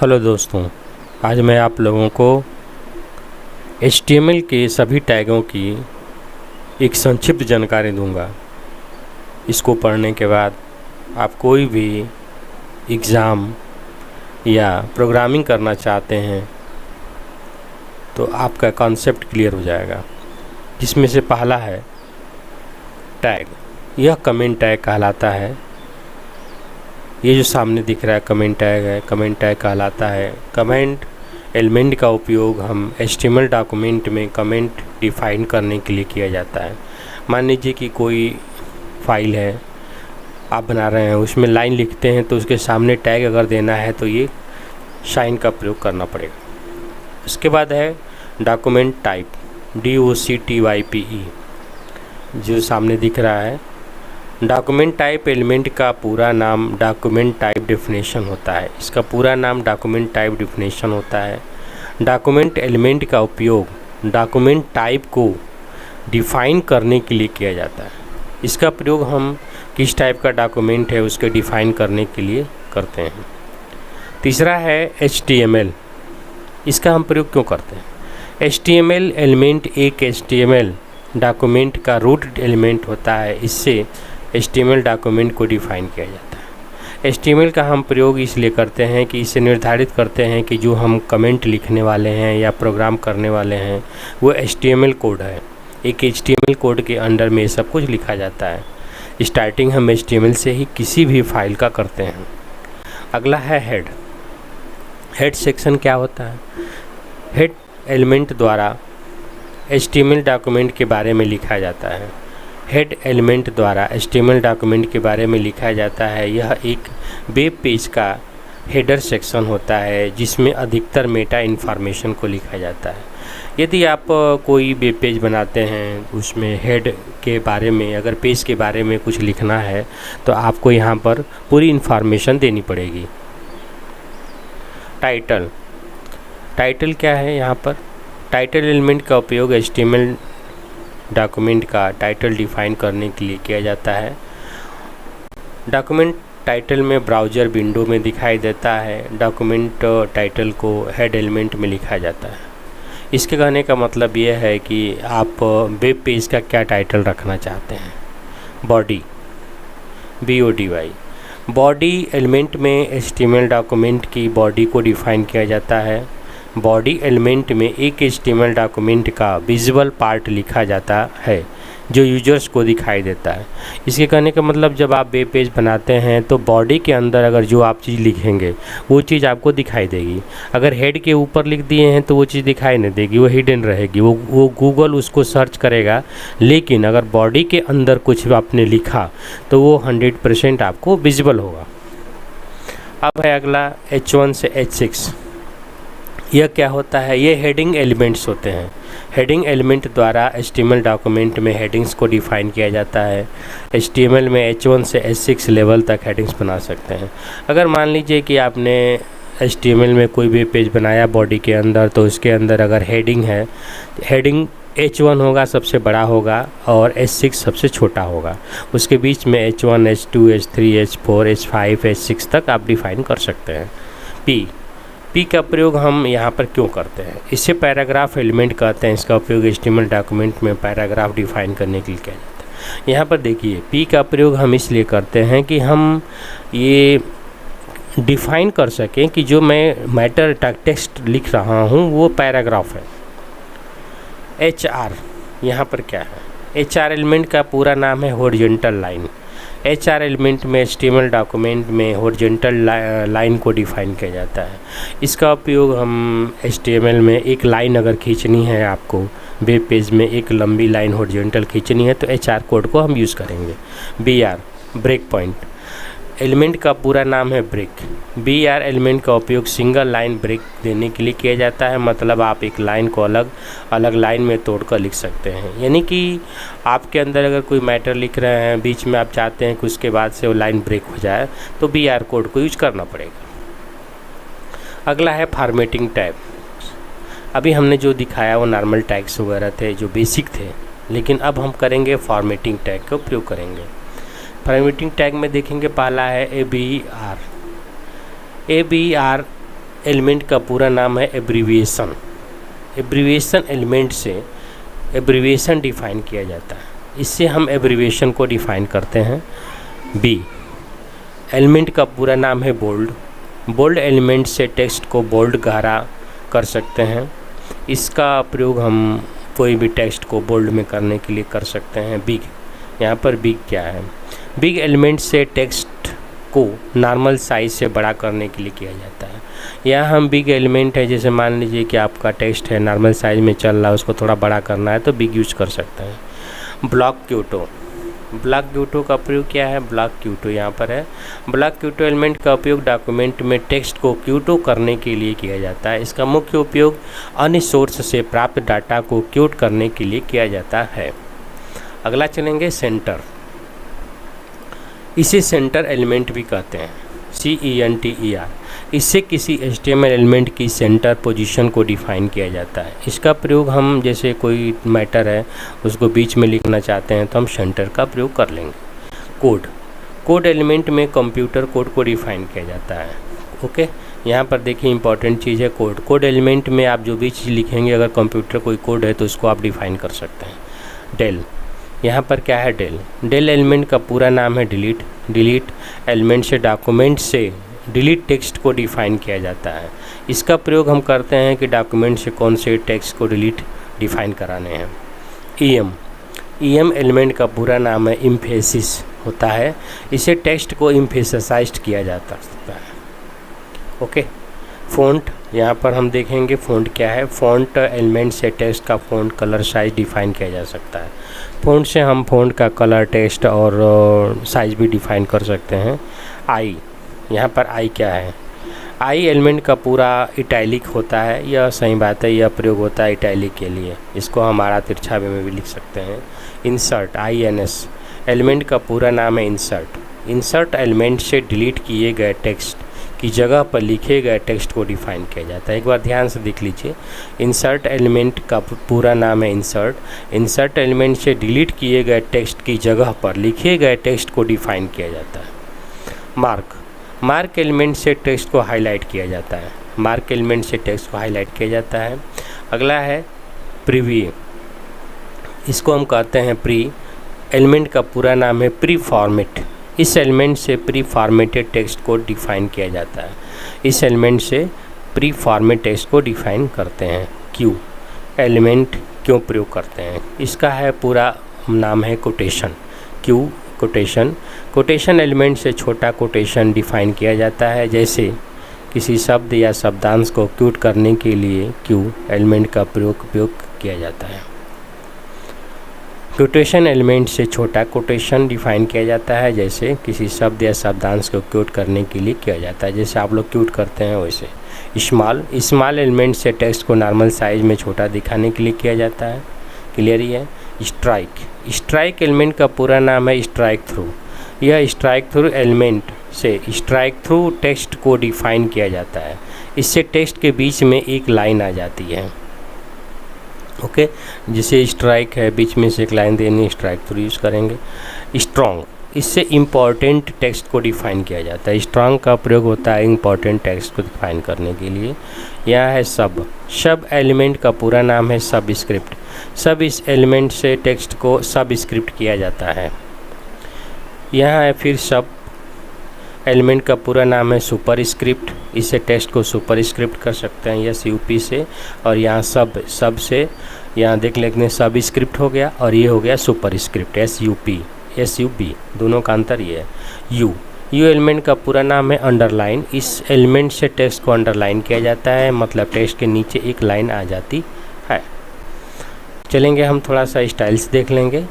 Hello दोस्तों, आज मैं आप लोगों को HTML के सभी टैगों की एक संक्षिप्त जानकारी दूंगा। इसको पढ़ने के बाद आप कोई भी एग्ज़ाम या प्रोग्रामिंग करना चाहते हैं तो आपका कॉन्सेप्ट क्लियर हो जाएगा। जिसमें से पहला है टैग। यह कमेंट टैग कहलाता है। ये जो सामने दिख रहा है कमेंट टैग है, कमेंट टैग कहलाता है। कमेंट एलिमेंट का उपयोग हम HTML डॉक्यूमेंट में कमेंट डिफाइन करने के लिए किया जाता है। मान लीजिए कि कोई फाइल है आप बना रहे हैं, उसमें लाइन लिखते हैं तो उसके सामने टैग अगर देना है तो ये साइन का प्रयोग करना पड़ेगा। उसके बाद है डॉक्यूमेंट टाइप, DOCTYPE, जो सामने दिख रहा है। डॉक्यूमेंट टाइप एलिमेंट का पूरा नाम डॉक्यूमेंट टाइप डेफिनेशन होता है। इसका पूरा नाम डॉक्यूमेंट टाइप डेफिनेशन होता है। डॉक्यूमेंट एलिमेंट का उपयोग डॉक्यूमेंट टाइप को डिफ़ाइन करने के लिए किया जाता है। इसका प्रयोग हम किस टाइप का डॉक्यूमेंट है उसके डिफ़ाइन करने के लिए करते हैं। तीसरा है HTML। इसका हम प्रयोग क्यों करते हैं? HTML एलिमेंट एक HTML डॉक्यूमेंट का रूट एलिमेंट होता है। इससे HTML डॉक्यूमेंट को डिफ़ाइन किया जाता है। HTML का हम प्रयोग इसलिए करते हैं कि इसे निर्धारित करते हैं कि जो हम कमेंट लिखने वाले हैं या प्रोग्राम करने वाले हैं वो HTML कोड है। एक HTML कोड के अंडर में सब कुछ लिखा जाता है। स्टार्टिंग हम HTML से ही किसी भी फाइल का करते हैं। अगला है हेड। हेड सेक्शन क्या होता है? हेड एलिमेंट द्वारा HTML डॉक्यूमेंट के बारे में लिखा जाता है। हेड एलिमेंट द्वारा HTML डॉक्यूमेंट के बारे में लिखा जाता है। यह एक वेब पेज का हेडर सेक्शन होता है जिसमें अधिकतर मेटा इन्फॉर्मेशन को लिखा जाता है। यदि आप कोई वेब पेज बनाते हैं उसमें हेड के बारे में, अगर पेज के बारे में कुछ लिखना है तो आपको यहाँ पर पूरी इन्फॉर्मेशन देनी पड़ेगी। टाइटल। टाइटल क्या है यहाँ पर? टाइटल एलिमेंट का उपयोग HTML डॉक्यूमेंट का टाइटल डिफ़ाइन करने के लिए किया जाता है। डॉक्यूमेंट टाइटल में ब्राउज़र विंडो में दिखाई देता है। डॉक्यूमेंट टाइटल को हेड एलिमेंट में लिखा जाता है। इसके कहने का मतलब यह है कि आप वेब पेज का क्या टाइटल रखना चाहते हैं। Body, BODY। बॉडी एलिमेंट में HTML डॉक्यूमेंट की बॉडी को डिफ़ाइन किया जाता है। बॉडी एलिमेंट में एक HTML डॉक्यूमेंट का विजुअल पार्ट लिखा जाता है जो यूजर्स को दिखाई देता है। इसके कहने का मतलब जब आप वेब पेज बनाते हैं तो बॉडी के अंदर अगर जो आप चीज़ लिखेंगे वो चीज़ आपको दिखाई देगी। अगर हेड के ऊपर लिख दिए हैं तो वो चीज़ दिखाई नहीं देगी, वो हिडन रहेगी, वो गूगल उसको सर्च करेगा। लेकिन अगर बॉडी के अंदर कुछ आपने लिखा तो वो 100% आपको विजिबल होगा। अब है अगला H1 से H6। यह क्या होता है? ये हेडिंग एलिमेंट्स होते हैं। हेडिंग एलिमेंट द्वारा HTML डॉक्यूमेंट में हेडिंग्स को डिफ़ाइन किया जाता है। HTML में H1 से H6 लेवल तक हेडिंग्स बना सकते हैं। अगर मान लीजिए कि आपने HTML में कोई भी पेज बनाया बॉडी के अंदर, तो उसके अंदर अगर हेडिंग है, हेडिंग H1 होगा सबसे बड़ा होगा और H6 सबसे छोटा होगा। उसके बीच में H1, H2, H3, H4, H5, H6 तक आप डिफ़ाइन कर सकते हैं। P का प्रयोग हम यहाँ पर क्यों करते हैं? इसे पैराग्राफ एलिमेंट कहते हैं। इसका उपयोग HTML डॉक्यूमेंट में पैराग्राफ डिफ़ाइन करने के लिए किया जाता है। यहाँ पर देखिए P का प्रयोग हम इसलिए करते हैं कि हम ये डिफ़ाइन कर सकें कि जो मैं मैटर टेक्स्ट लिख रहा हूँ वो पैराग्राफ है। HR यहाँ पर क्या है? HR एलिमेंट का पूरा नाम है हॉरिजॉन्टल लाइन। HR एलिमेंट में HTML डॉक्यूमेंट में हॉरिजॉन्टल लाइन को डिफ़ाइन किया जाता है। इसका उपयोग हम HTML में एक लाइन अगर खींचनी है, आपको वेब पेज में एक लंबी लाइन हॉरिजॉन्टल खींचनी है तो HR कोड को हम यूज़ करेंगे। BR ब्रेक पॉइंट एलिमेंट का पूरा नाम है ब्रेक। BR एलिमेंट का उपयोग सिंगल लाइन ब्रेक देने के लिए किया जाता है। मतलब आप एक लाइन को अलग अलग लाइन में तोड़कर लिख सकते हैं। यानी कि आपके अंदर अगर कोई मैटर लिख रहे हैं, बीच में आप चाहते हैं कि उसके बाद से वो लाइन ब्रेक हो जाए तो BR कोड को यूज करना पड़ेगा। अगला है फॉर्मेटिंग टैग। अभी हमने जो दिखाया वो नॉर्मल टैग्स वगैरह थे जो बेसिक थे, लेकिन अब हम करेंगे फॉर्मेटिंग टैग का उपयोग करेंगे। फॉर्मेटिंग टैग में देखेंगे पहला है ABR। ABR एलिमेंट का पूरा नाम है एब्रीविएशन। एब्रीविएशन एलिमेंट से एब्रीविएशन डिफाइन किया जाता है, इससे हम एब्रीविएशन को डिफाइन करते हैं। बी, एलिमेंट का पूरा नाम है बोल्ड। बोल्ड एलिमेंट से टेक्स्ट को बोल्ड गहरा कर सकते हैं, इसका प्रयोग हम कोई भी टेक्स्ट को बोल्ड में करने के लिए कर सकते हैं। बिग, यहाँ पर बिग क्या है? बिग एलिमेंट से टेक्स्ट को नॉर्मल साइज से बड़ा करने के लिए किया जाता है। यहाँ हम बिग एलिमेंट है, जैसे मान लीजिए कि आपका टेक्स्ट है नॉर्मल साइज में चल रहा है, उसको थोड़ा बड़ा करना है तो बिग यूज कर सकते हैं। ब्लॉक क्यूटो, ब्लॉक क्यूटो का प्रयोग क्या है? ब्लॉक क्यूटो यहाँ पर है। ब्लॉक क्यूटो एलिमेंट का उपयोग डॉक्यूमेंट में टेक्स्ट को क्यूटो करने के लिए किया जाता है। इसका मुख्य उपयोग अन्य सोर्स से प्राप्त डाटा को क्यूट करने के लिए किया जाता है। अगला चलेंगे सेंटर। इसे सेंटर एलिमेंट भी कहते हैं, CENTER। इससे किसी HTML एलिमेंट की सेंटर पोजीशन को डिफाइन किया जाता है। इसका प्रयोग हम जैसे कोई मैटर है उसको बीच में लिखना चाहते हैं तो हम सेंटर का प्रयोग कर लेंगे। कोड, कोड एलिमेंट में कंप्यूटर कोड को डिफाइन किया जाता है। ओके, यहाँ पर देखिए इंपॉर्टेंट चीज़ है कोड। कोड एलिमेंट में आप जो भी चीज़ लिखेंगे, अगर कंप्यूटर कोई कोड है तो उसको आप डिफाइन कर सकते हैं। डेल, यहाँ पर क्या है? डेल, डेल एलिमेंट का पूरा नाम है डिलीट। डिलीट एलिमेंट से डॉक्यूमेंट से डिलीट टेक्स्ट को डिफाइन किया जाता है। इसका प्रयोग हम करते हैं कि डॉक्यूमेंट से कौन से टेक्स्ट को डिफाइन कराने हैं। EM, EM एलिमेंट का पूरा नाम है इम्फेसिस होता है। इसे टेक्स्ट को इम्फेसाइज्ड किया जाता है। ओके, फ़ॉन्ट, यहाँ पर हम देखेंगे फ़ॉन्ट क्या है। फ़ॉन्ट एलिमेंट से टेक्स्ट का फ़ॉन्ट कलर साइज डिफाइन किया जा सकता है। फ़ॉन्ट से हम फ़ॉन्ट का कलर, टेक्स्ट और साइज भी डिफाइन कर सकते हैं। आई, यहाँ पर आई क्या है? आई एलिमेंट का पूरा इटैलिक होता है। यह सही बात है, यह प्रयोग होता है इटैलिक के लिए। इसको हम आड़ा तिरछा में भी लिख सकते हैं। इंसर्ट, INS एलिमेंट का पूरा नाम है इंसर्ट। इंसर्ट एलिमेंट से डिलीट किए गए टेक्स्ट की जगह पर लिखे गए टेक्स्ट को डिफाइन किया जाता है। एक बार ध्यान से देख लीजिए, इंसर्ट एलिमेंट का पूरा नाम है इंसर्ट। इंसर्ट एलिमेंट से डिलीट किए गए टेक्स्ट की जगह पर लिखे गए टेक्स्ट को डिफाइन किया जाता है। मार्क, मार्क एलिमेंट से टेक्स्ट को हाईलाइट किया जाता है। मार्क एलिमेंट से टेक्स्ट को हाईलाइट किया जाता है। अगला है प्रीव्यू, इसको हम कहते हैं प्री। एलिमेंट का पूरा नाम है प्री फॉर्मेट। इस एलिमेंट से प्री फॉर्मेटेड टेक्स्ट को डिफाइन किया जाता है। इस एलिमेंट से प्री फॉर्मेट टेक्स्ट को डिफाइन करते हैं। क्यू एलिमेंट क्यों प्रयोग करते हैं? इसका है पूरा नाम है quotation. Q quotation, quotation element से छोटा कोटेशन डिफाइन किया जाता है। जैसे किसी शब्द या शब्दांश को क्यूट करने के लिए क्यू एलिमेंट का उपयोग किया जाता है। कोटेशन एलिमेंट से छोटा कोटेशन डिफाइन किया जाता है, जैसे किसी शब्द या शब्दांश को क्यूट करने के लिए किया जाता है, जैसे आप लोग क्यूट करते हैं वैसे। स्मॉल, स्मॉल एलिमेंट से टेक्स्ट को नॉर्मल साइज में छोटा दिखाने के लिए किया जाता है। क्लियर ही है। स्ट्राइक, स्ट्राइक एलिमेंट का पूरा नाम है स्ट्राइक थ्रू। यह स्ट्राइक थ्रू एलिमेंट से स्ट्राइक थ्रू टेक्स्ट को डिफाइन किया जाता है। इससे टेक्स्ट के बीच में एक लाइन आ जाती है। ओके, जैसे स्ट्राइक है, बीच में से एक लाइन देनी, स्ट्राइक थ्रू यूज़ करेंगे। स्ट्रॉन्ग, इससे इम्पॉर्टेंट टेक्स्ट को डिफाइन किया जाता है। स्ट्रॉन्ग का प्रयोग होता है इम्पॉर्टेंट टेक्स्ट को डिफाइन करने के लिए। यह है सब, सब एलिमेंट का पूरा नाम है सब स्क्रिप्ट। सब इस एलिमेंट से टेक्स्ट को सब स्क्रिप्ट किया जाता है। यहाँ है फिर सब एलिमेंट का पूरा नाम है सुपर स्क्रिप्ट। इसे टेक्स्ट को सुपर स्क्रिप्ट कर सकते हैं SUP से। और यहाँ सब, सब से यहाँ देख लेते हैं सब स्क्रिप्ट हो गया और ये हो गया सुपर स्क्रिप्ट SUP, दोनों का अंतर ये है। यू एलिमेंट का पूरा नाम है अंडरलाइन। इस एलिमेंट से टेक्स्ट को अंडरलाइन किया जाता है, मतलब टेक्स्ट के नीचे एक लाइन आ जाती है। चलेंगे हम थोड़ा सा स्टाइल्स देख लेंगे।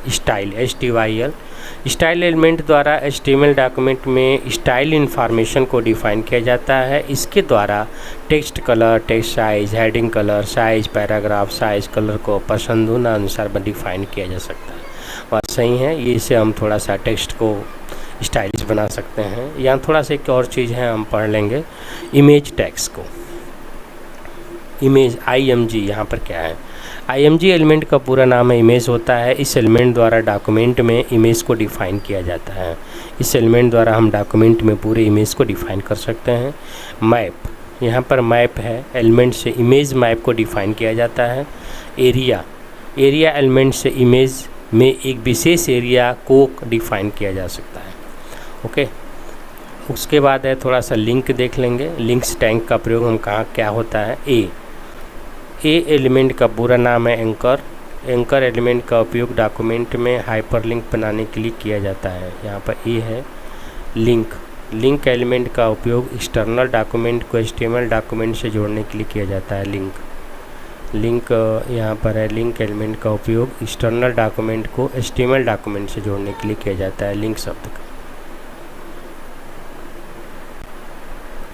स्टाइल, STYL, स्टाइल एलिमेंट द्वारा HTML डॉक्यूमेंट में स्टाइल इन्फॉर्मेशन को डिफाइन किया जाता है। इसके द्वारा text colour, text size, heading colour, size, paragraph size, colour को पसंद अनुसार डिफाइन किया जा सकता है। बात सही है, ये इसे हम थोड़ा सा टेक्स्ट को स्टाइलिश बना सकते हैं। यहाँ थोड़ा सा एक और चीज़ है, हम पढ़ लेंगे इमेज टैग्स को। इमेज IMG, यहाँ पर क्या है? IMG एलिमेंट का पूरा नाम है इमेज होता है। इस एलिमेंट द्वारा डॉक्यूमेंट में इमेज को डिफाइन किया जाता है। इस एलिमेंट द्वारा हम डॉक्यूमेंट में पूरे इमेज को डिफाइन कर सकते हैं। मैप, यहाँ पर मैप है, एलिमेंट से इमेज मैप को डिफ़ाइन किया जाता है। एरिया एलिमेंट से इमेज में एक विशेष एरिया को डिफ़ाइन किया जा सकता है। ओके, उसके बाद है थोड़ा सा लिंक देख लेंगे। लिंक्स टैग का प्रयोग हम कहाँ क्या होता है। ए एलिमेंट का पूरा नाम है एंकर एलिमेंट का उपयोग डॉक्यूमेंट में हाइपरलिंक बनाने के लिए किया जाता है। यहाँ पर ए है। लिंक एलिमेंट का उपयोग एक्सटर्नल डॉक्यूमेंट को HTML डॉक्यूमेंट से जोड़ने के लिए किया जाता है। लिंक यहाँ पर है। लिंक एलिमेंट का उपयोग एक्सटर्नल डॉक्यूमेंट को HTML डॉक्यूमेंट से जोड़ने के लिए किया जाता है। लिंक शब्द का